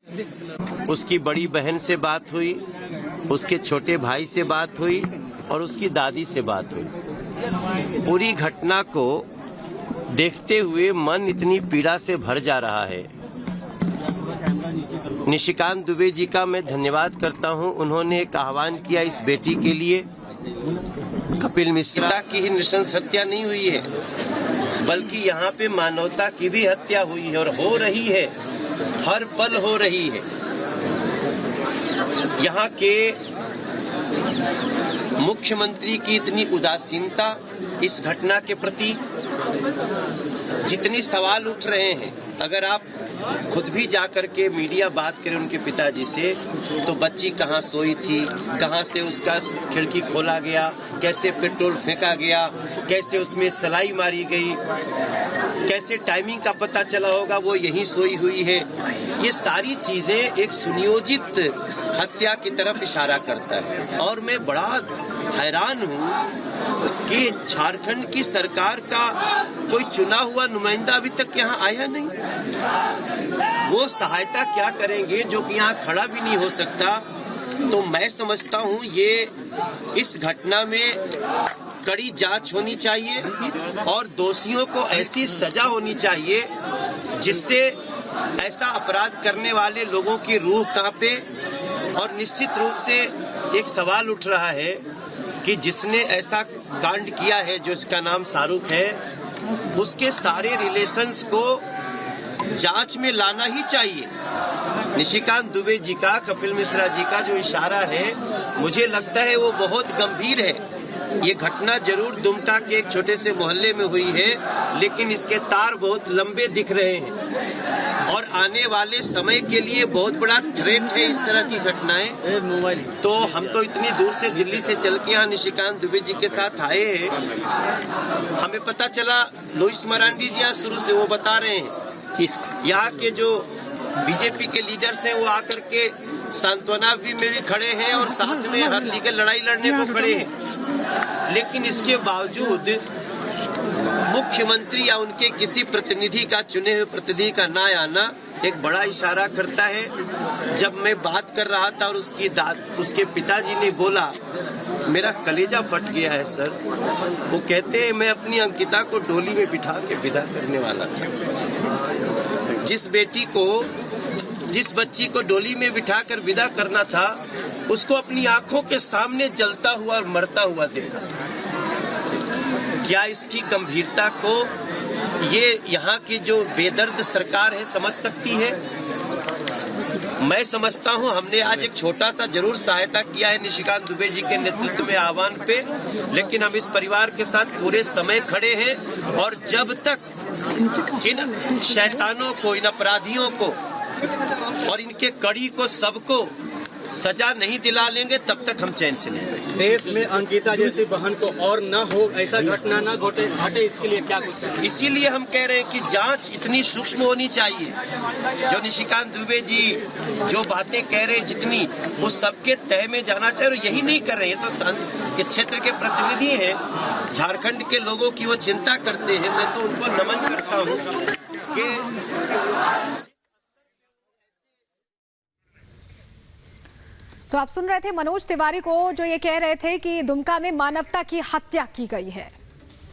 उसकी बड़ी बहन से बात हुई, उसके छोटे भाई से बात हुई और उसकी दादी से बात हुई। पूरी घटना को देखते हुए मन इतनी पीड़ा से भर जा रहा है। निशिकांत दुबे जी का मैं धन्यवाद करता हूं। उन्होंने एक आह्वान किया इस बेटी के लिए। कपिल मिश्रा की ही नृशंस हत्या नहीं हुई है, बल्कि यहाँ पे मानवता की भी हत्या हुई है और हो रही है, हर पल हो रही है। यहाँ के मुख्यमंत्री की इतनी उदासीनता इस घटना के प्रति, जितनी सवाल उठ रहे हैं, अगर आप खुद भी जाकर के मीडिया बात करें उनके पिताजी से, तो बच्ची कहाँ सोई थी, कहाँ से उसका खिड़की खोला गया, कैसे पेट्रोल फेंका गया, कैसे उसमें सलाई मारी गई, कैसे टाइमिंग का पता चला होगा वो यहीं सोई हुई है। ये सारी चीजें एक सुनियोजित हत्या की तरफ इशारा करता है। और मैं बड़ा हैरान हूँ कि झारखंड की सरकार का कोई चुना हुआ नुमाइंदा अभी तक यहाँ आया नहीं। वो सहायता क्या करेंगे जो कि यहाँ खड़ा भी नहीं हो सकता। तो मैं समझता हूँ ये इस घटना में कड़ी जांच होनी चाहिए और दोषियों को ऐसी सजा होनी चाहिए जिससे ऐसा अपराध करने वाले लोगों की रूह कांपे। और निश्चित रूप से एक सवाल उठ रहा है कि जिसने ऐसा कांड किया है, जो इसका नाम शाहरुख है, उसके सारे रिलेशंस को जांच में लाना ही चाहिए। निशिकांत दुबे जी का, कपिल मिश्रा जी का जो इशारा है, मुझे लगता है वो बहुत गंभीर है। ये घटना जरूर दुमका के एक छोटे से मोहल्ले में हुई है, लेकिन इसके तार बहुत लंबे दिख रहे हैं और आने वाले समय के लिए बहुत बड़ा थ्रेट है इस तरह की घटनाएं। तो हम तो इतनी दूर से दिल्ली से चल के यहाँ निशिकांत दुबे जी के साथ आए हैं। हमें पता चला, लुइस मरांडी जी यहाँ शुरू से वो बता रहे हैं, यहाँ के जो बीजेपी के लीडर्स हैं वो आकर के सांत्वना में भी खड़े हैं और साथ में हर लीगल लड़ाई लड़ने को खड़े हैं। लेकिन इसके बावजूद मुख्यमंत्री या उनके किसी प्रतिनिधि का, चुने हुए प्रतिनिधि का ना आना एक बड़ा इशारा करता है। जब मैं बात कर रहा था और उसके पिताजी ने बोला, मेरा कलेजा फट गया है सर। वो कहते हैं मैं अपनी अंकिता को डोली में बिठा के विदा करने वाला था। जिस बच्ची को डोली में बिठाकर विदा करना था, उसको अपनी आंखों के सामने जलता हुआ और मरता हुआ देखा। क्या इसकी गंभीरता को ये यहाँ की जो बेदर्द सरकार है समझ सकती है? मैं समझता हूँ हमने आज एक छोटा सा जरूर सहायता किया है निशिकांत दुबे जी के नेतृत्व में आह्वान पे, लेकिन हम इस परिवार के साथ पूरे समय खड़े हैं। और जब तक इन शैतानों को, इन अपराधियों को और इनके कड़ी को, सबको सजा नहीं दिला लेंगे, तब तक हम चैन से नहीं बैठेंगे। देश में अंकिता जैसी बहन को और न हो, ऐसा घटना न घटे, इसके लिए क्या कुछ करें? इसीलिए हम कह रहे हैं कि जांच इतनी सूक्ष्म होनी चाहिए। जो निशिकांत दुबे जी जो बातें कह रहे हैं, जितनी, वो सबके तह में जाना चाहिए। और यही नहीं कर रहे हैं तो इस क्षेत्र के प्रतिनिधि हैं, झारखंड के लोगों की वो चिंता करते हैं। मैं तो उनको नमन करता हूँ कि तो आप सुन रहे थे मनोज तिवारी को, जो ये कह रहे थे कि दुमका में मानवता की हत्या की गई है।